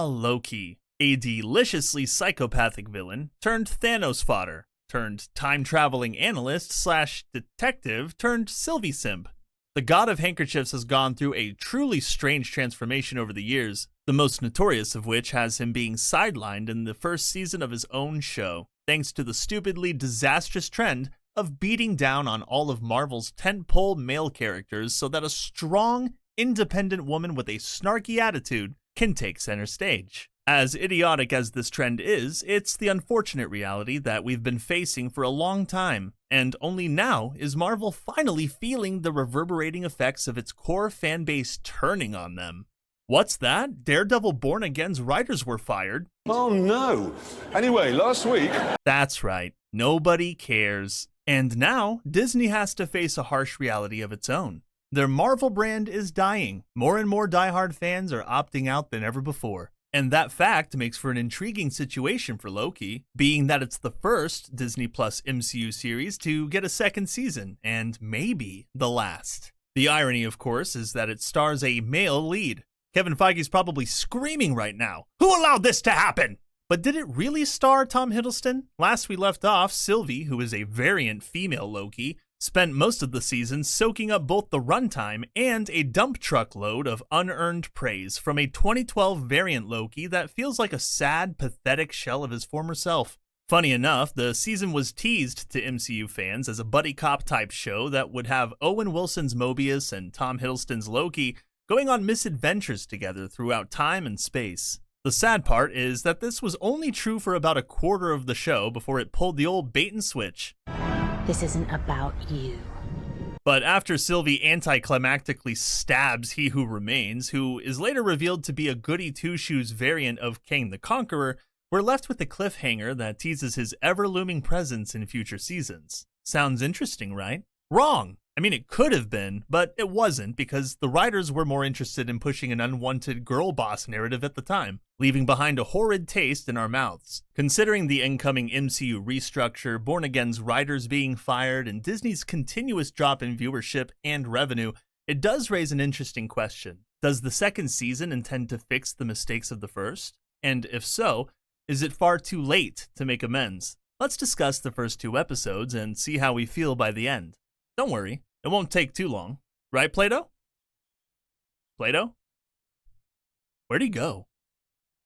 Loki, a deliciously psychopathic villain turned Thanos fodder, turned time-traveling analyst slash detective turned Sylvie simp. The god of handkerchiefs has gone through a truly strange transformation over the years, the most notorious of which has him being sidelined in the first season of his own show, thanks to the stupidly disastrous trend of beating down on all of Marvel's tentpole male characters so that a strong, independent woman with a snarky attitude can take center stage. As idiotic as this trend is, it's the unfortunate reality that we've been facing for a long time, and only now is Marvel finally feeling the reverberating effects of its core fanbase turning on them. What's that? Daredevil Born Again's writers were fired? Oh no! Anyway, last week... That's right, nobody cares. And now, Disney has to face a harsh reality of its own. Their Marvel brand is dying. More and more diehard fans are opting out than ever before. And that fact makes for an intriguing situation for Loki, being that it's the first Disney Plus MCU series to get a second season, and maybe the last. The irony, of course, is that it stars a male lead. Kevin Feige's probably screaming right now, "Who allowed this to happen?" But did it really star Tom Hiddleston? Last we left off, Sylvie, who is a variant female Loki, spent most of the season soaking up both the runtime and a dump truck load of unearned praise from a 2012 variant Loki that feels like a sad, pathetic shell of his former self. Funny enough, the season was teased to MCU fans as a buddy cop type show that would have Owen Wilson's Mobius and Tom Hiddleston's Loki going on misadventures together throughout time and space. The sad part is that this was only true for about a quarter of the show before it pulled the old bait and switch. This isn't about you. But after Sylvie anticlimactically stabs He Who Remains, who is later revealed to be a goody two-shoes variant of Kang the Conqueror, we're left with a cliffhanger that teases his ever-looming presence in future seasons. Sounds interesting, right? Wrong! I mean, it could have been, but it wasn't because the writers were more interested in pushing an unwanted girl boss narrative at the time, leaving behind a horrid taste in our mouths. Considering the incoming MCU restructure, Born Again's writers being fired, and Disney's continuous drop in viewership and revenue, it does raise an interesting question. Does the second season intend to fix the mistakes of the first? And if so, is it far too late to make amends? Let's discuss the first 2 episodes and see how we feel by the end. Don't worry, it won't take too long. Right, Plato? Plato? Where'd he go?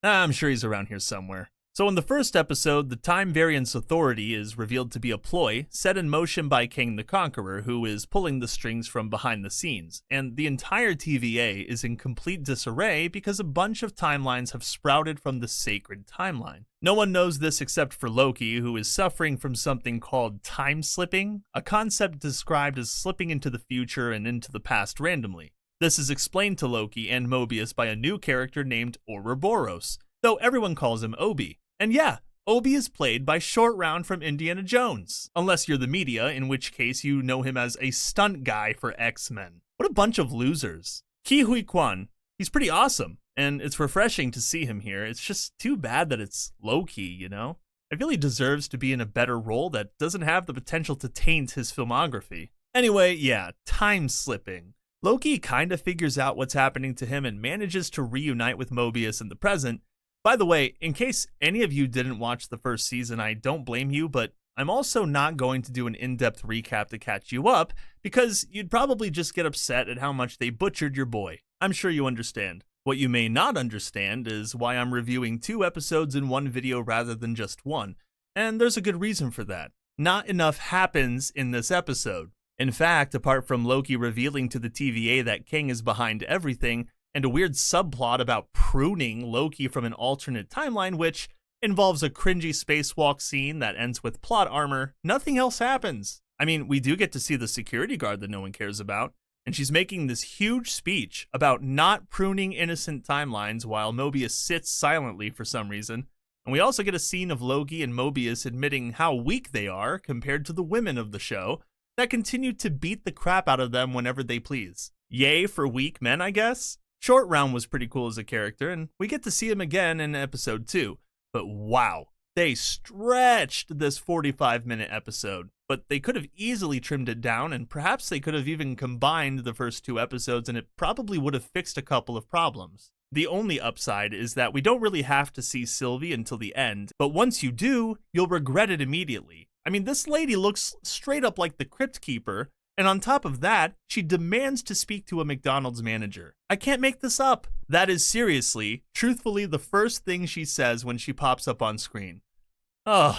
I'm sure he's around here somewhere. So in the first episode, the Time Variance Authority is revealed to be a ploy set in motion by Kang the Conqueror, who is pulling the strings from behind the scenes, and the entire TVA is in complete disarray because a bunch of timelines have sprouted from the sacred timeline. No one knows this except for Loki, who is suffering from something called time slipping, a concept described as slipping into the future and into the past randomly. This is explained to Loki and Mobius by a new character named Ouroboros, though everyone calls him Obi. And yeah, Obi is played by Short Round from Indiana Jones, unless you're the media, in which case you know him as a stunt guy for X-Men. What a bunch of losers. Ke Huy Quan, he's pretty awesome, and it's refreshing to see him here. It's just too bad that it's Loki, you know? I feel he deserves to be in a better role that doesn't have the potential to taint his filmography. Anyway, yeah, time slipping. Loki kinda figures out what's happening to him and manages to reunite with Mobius in the present. By the way, in case any of you didn't watch the first season, I don't blame you, but I'm also not going to do an in-depth recap to catch you up, because you'd probably just get upset at how much they butchered your boy. I'm sure you understand. What you may not understand is why I'm reviewing 2 episodes in one video rather than just one, and there's a good reason for that. Not enough happens in this episode. In fact, apart from Loki revealing to the TVA that Kang is behind everything, and a weird subplot about pruning Loki from an alternate timeline, which involves a cringy spacewalk scene that ends with plot armor, nothing else happens. I mean, we do get to see the security guard that no one cares about, and she's making this huge speech about not pruning innocent timelines while Mobius sits silently for some reason. And we also get a scene of Loki and Mobius admitting how weak they are compared to the women of the show that continue to beat the crap out of them whenever they please. Yay for weak men, I guess? Short Round was pretty cool as a character, and we get to see him again in episode 2. But wow, they stretched this 45-minute episode. But they could have easily trimmed it down, and perhaps they could have even combined the first 2 episodes, and it probably would have fixed a couple of problems. The only upside is that we don't really have to see Sylvie until the end, but once you do, you'll regret it immediately. I mean, this lady looks straight up like the Crypt Keeper, and on top of that, she demands to speak to a McDonald's manager. I can't make this up. That is seriously, truthfully, the first thing she says when she pops up on screen. Ugh.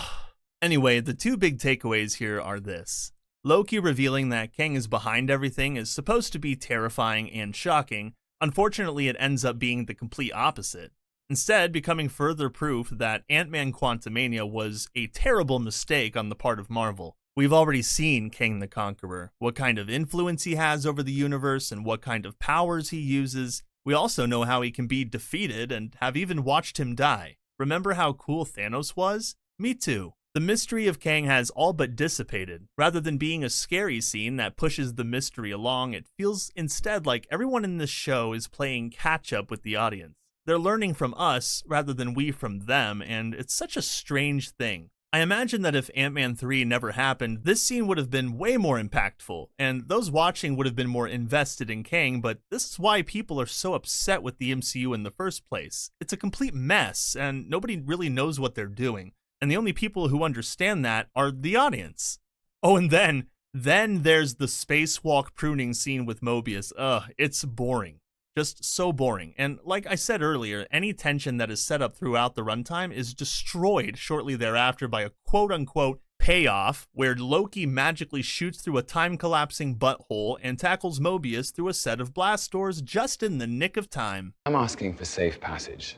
Anyway, the two big takeaways here are this. Loki revealing that Kang is behind everything is supposed to be terrifying and shocking. Unfortunately, it ends up being the complete opposite, instead becoming further proof that Ant-Man Quantumania was a terrible mistake on the part of Marvel. We've already seen Kang the Conqueror, what kind of influence he has over the universe and what kind of powers he uses. We also know how he can be defeated and have even watched him die. Remember how cool Thanos was? Me too. The mystery of Kang has all but dissipated. Rather than being a scary scene that pushes the mystery along, it feels instead like everyone in this show is playing catch-up with the audience. They're learning from us rather than we from them, and it's such a strange thing. I imagine that if Ant-Man 3 never happened, this scene would have been way more impactful, and those watching would have been more invested in Kang, but this is why people are so upset with the MCU in the first place. It's a complete mess, and nobody really knows what they're doing. And the only people who understand that are the audience. Oh, and then there's the spacewalk pruning scene with Mobius. It's boring. Just so boring. And like I said earlier, any tension that is set up throughout the runtime is destroyed shortly thereafter by a quote-unquote payoff where Loki magically shoots through a time-collapsing butthole and tackles Mobius through a set of blast doors just in the nick of time. I'm asking for safe passage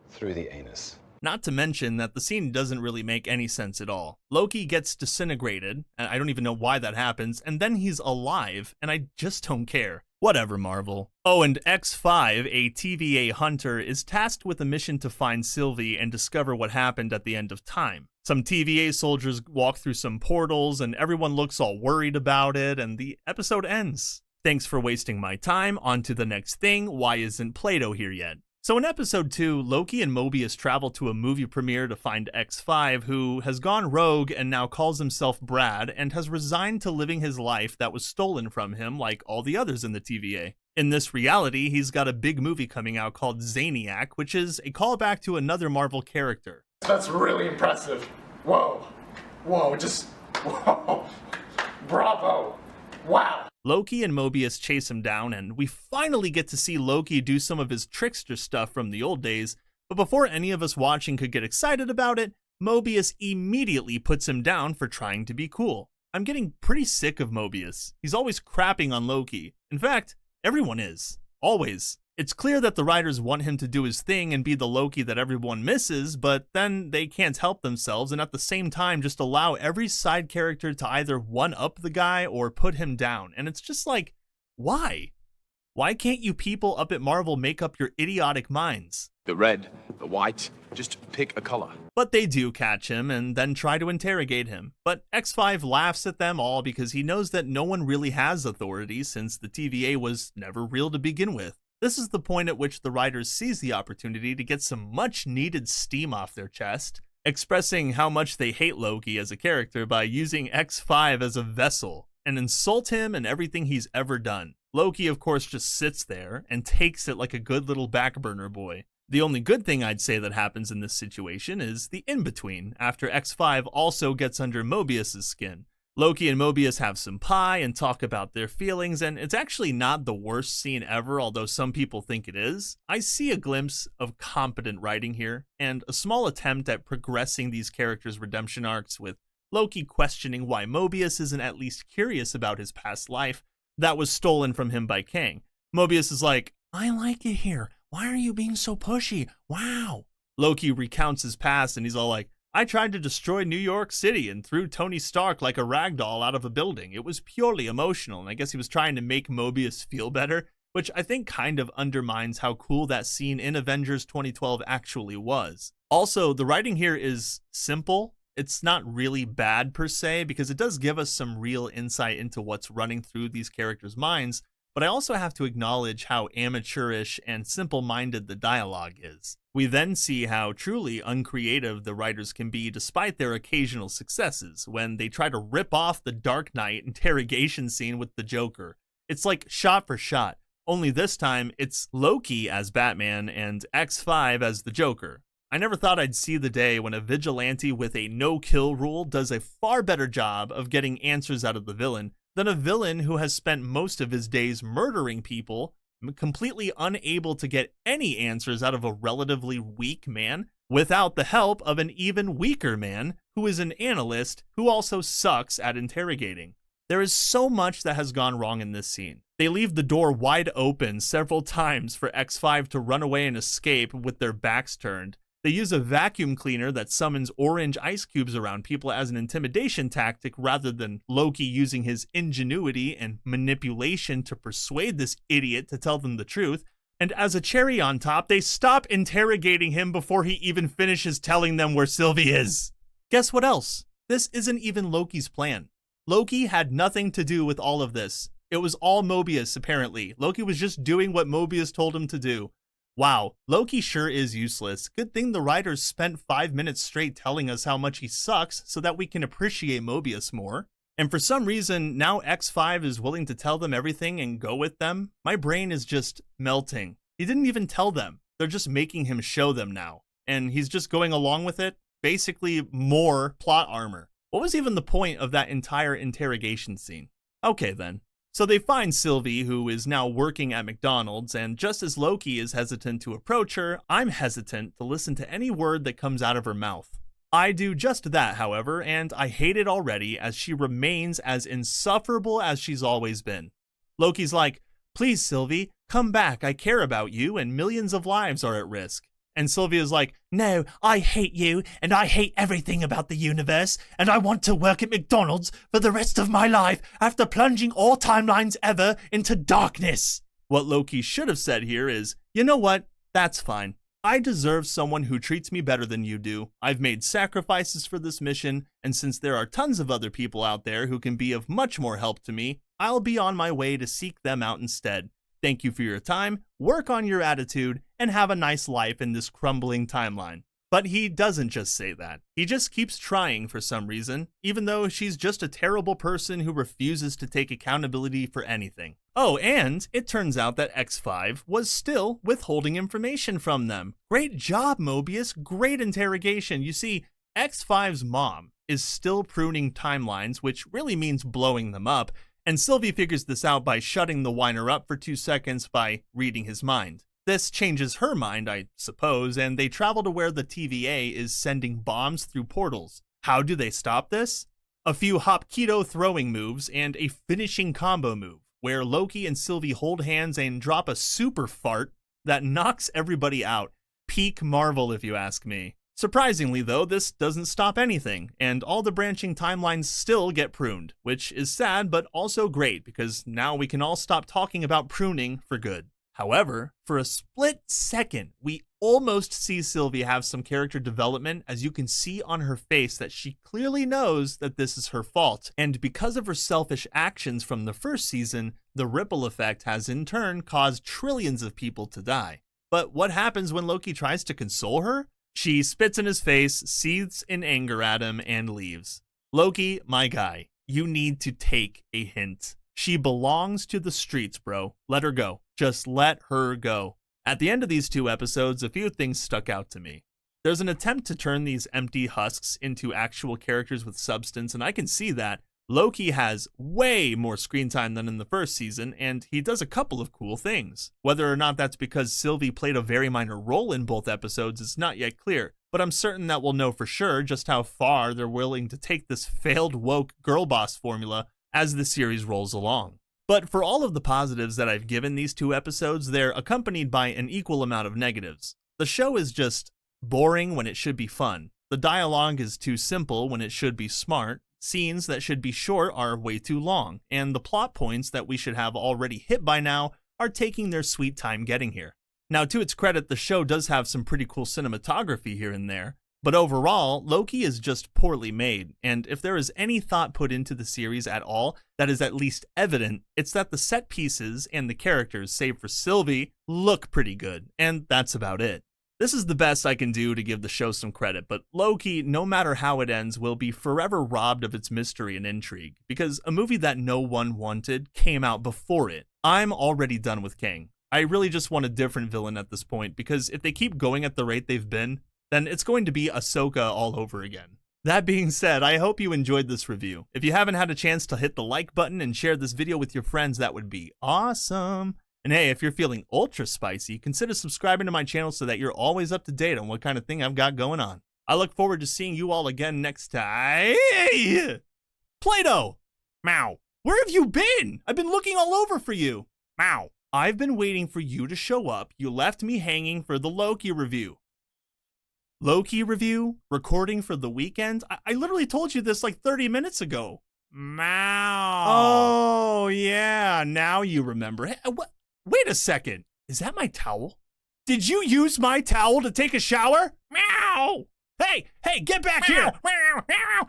through the anus. Not to mention that the scene doesn't really make any sense at all. Loki gets disintegrated, and I don't even know why that happens, and then he's alive, and I just don't care. Whatever, Marvel. Oh, and X5, a TVA hunter, is tasked with a mission to find Sylvie and discover what happened at the end of time. Some TVA soldiers walk through some portals, and everyone looks all worried about it, and the episode ends. Thanks for wasting my time. On to the next thing. Why isn't Plato here yet? So in episode 2, Loki and Mobius travel to a movie premiere to find X5, who has gone rogue and now calls himself Brad and has resigned to living his life that was stolen from him like all the others in the TVA. In this reality, he's got a big movie coming out called Zaniac, which is a callback to another Marvel character. That's really impressive. Whoa. Whoa. Bravo. Wow. Loki and Mobius chase him down, and we finally get to see Loki do some of his trickster stuff from the old days, but before any of us watching could get excited about it, Mobius immediately puts him down for trying to be cool. I'm getting pretty sick of Mobius. He's always crapping on Loki. In fact, everyone is. Always. It's clear that the writers want him to do his thing and be the Loki that everyone misses, but then they can't help themselves and at the same time just allow every side character to either one-up the guy or put him down. And it's just like, why? Why can't you people up at Marvel make up your idiotic minds? The red, the white, just pick a color. But they do catch him and then try to interrogate him. But X5 laughs at them all because he knows that no one really has authority since the TVA was never real to begin with. This is the point at which the writers seize the opportunity to get some much-needed steam off their chest, expressing how much they hate Loki as a character by using X5 as a vessel, and insult him and everything he's ever done. Loki, of course, just sits there and takes it like a good little backburner boy. The only good thing I'd say that happens in this situation is the in-between, after X5 also gets under Mobius's skin. Loki and Mobius have some pie and talk about their feelings, and it's actually not the worst scene ever, although some people think it is. I see a glimpse of competent writing here, and a small attempt at progressing these characters' redemption arcs with Loki questioning why Mobius isn't at least curious about his past life that was stolen from him by Kang. Mobius is like, I like it here. Why are you being so pushy? Wow. Loki recounts his past, and he's all like, I tried to destroy New York City and threw Tony Stark like a ragdoll out of a building. It was purely emotional, and I guess he was trying to make Mobius feel better, which I think kind of undermines how cool that scene in Avengers 2012 actually was. Also, the writing here is simple. It's not really bad per se, because it does give us some real insight into what's running through these characters' minds, but I also have to acknowledge how amateurish and simple-minded the dialogue is. We then see how truly uncreative the writers can be despite their occasional successes when they try to rip off the Dark Knight interrogation scene with the Joker. It's like shot for shot. only this time it's Loki as Batman and X5 as the Joker. I never thought I'd see the day when a vigilante with a no-kill rule does a far better job of getting answers out of the villain than a villain who has spent most of his days murdering people, completely unable to get any answers out of a relatively weak man, without the help of an even weaker man who is an analyst who also sucks at interrogating. There is so much that has gone wrong in this scene. They leave the door wide open several times for X5 to run away and escape with their backs turned. They use a vacuum cleaner that summons orange ice cubes around people as an intimidation tactic rather than Loki using his ingenuity and manipulation to persuade this idiot to tell them the truth. And as a cherry on top, they stop interrogating him before he even finishes telling them where Sylvie is. Guess what else? This isn't even Loki's plan. Loki had nothing to do with all of this. It was all Mobius, apparently. Loki was just doing what Mobius told him to do. Wow, Loki sure is useless. Good thing the writers spent 5 minutes straight telling us how much he sucks so that we can appreciate Mobius more. And for some reason, now X5 is willing to tell them everything and go with them. My brain is just melting. He didn't even tell them. They're just making him show them now. And he's just going along with it. Basically, more plot armor. What was even the point of that entire interrogation scene? Okay then. So they find Sylvie, who is now working at McDonald's, and just as Loki is hesitant to approach her, I'm hesitant to listen to any word that comes out of her mouth. I do just that, however, and I hate it already as she remains as insufferable as she's always been. Loki's like, "Please, Sylvie, come back, I care about you, and millions of lives are at risk." And Sylvie is like, "No, I hate you, and I hate everything about the universe, and I want to work at McDonald's for the rest of my life after plunging all timelines ever into darkness." What Loki should have said here is, you know what? That's fine. I deserve someone who treats me better than you do. I've made sacrifices for this mission, and since there are tons of other people out there who can be of much more help to me, I'll be on my way to seek them out instead. Thank you for your time, work on your attitude, and have a nice life in this crumbling timeline. But he doesn't just say that. He just keeps trying for some reason, even though she's just a terrible person who refuses to take accountability for anything. Oh, and it turns out that X5 was still withholding information from them. Great job, Mobius. Great interrogation. You see, X5's mom is still pruning timelines, which really means blowing them up, and Sylvie figures this out by shutting the whiner up for 2 seconds by reading his mind. This changes her mind, I suppose, and they travel to where the TVA is sending bombs through portals. How do they stop this? A few Hopkido throwing moves and a finishing combo move, where Loki and Sylvie hold hands and drop a super fart that knocks everybody out. Peak Marvel, if you ask me. Surprisingly, though, this doesn't stop anything, and all the branching timelines still get pruned, which is sad but also great because now we can all stop talking about pruning for good. However, for a split second, we almost see Sylvie have some character development, as you can see on her face that she clearly knows that this is her fault, and because of her selfish actions from the first season, the ripple effect has in turn caused trillions of people to die. But what happens when Loki tries to console her? She spits in his face, seethes in anger at him, and leaves. Loki, my guy, you need to take a hint. She belongs to the streets, bro. Let her go. Just let her go. At the end of these 2 episodes, a few things stuck out to me. There's an attempt to turn these empty husks into actual characters with substance, and I can see that. Loki has way more screen time than in the first season, and he does a couple of cool things. Whether or not that's because Sylvie played a very minor role in both episodes is not yet clear, but I'm certain that we'll know for sure just how far they're willing to take this failed woke girl boss formula as the series rolls along. But for all of the positives that I've given these 2 episodes, they're accompanied by an equal amount of negatives. The show is just boring when it should be fun. The dialogue is too simple when it should be smart. Scenes that should be short are way too long, and the plot points that we should have already hit by now are taking their sweet time getting here. Now, to its credit, the show does have some pretty cool cinematography here and there, but overall, Loki is just poorly made, and if there is any thought put into the series at all that is at least evident, it's that the set pieces and the characters, save for Sylvie, look pretty good, and that's about it. This is the best I can do to give the show some credit, but Loki, no matter how it ends, will be forever robbed of its mystery and intrigue, because a movie that no one wanted came out before it. I'm already done with Kang. I really just want a different villain at this point, because if they keep going at the rate they've been, then it's going to be Ahsoka all over again. That being said, I hope you enjoyed this review. If you haven't had a chance to hit the like button and share this video with your friends, that would be awesome. And hey, if you're feeling ultra spicy, consider subscribing to my channel so that you're always up to date on what kind of thing I've got going on. I look forward to seeing you all again next time. Play-Doh! Meow. Where have you been? I've been looking all over for you. Meow. I've been waiting for you to show up. You left me hanging for the Loki review. Loki review? Recording for the weekend? I literally told you this like 30 minutes ago. Meow. Oh, yeah. Now you remember. Hey, what? Wait a second. Is that my towel? Did you use my towel to take a shower? Meow. Hey, get back here.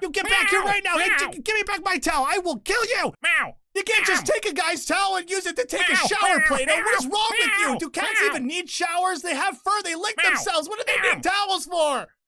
You get back here right now. Hey, give me back my towel. I will kill you. You can't just take a guy's towel and use it to take a shower, Play-Doh. What is wrong with you? Do cats even need showers? They have fur. They lick themselves. What do they need towels for?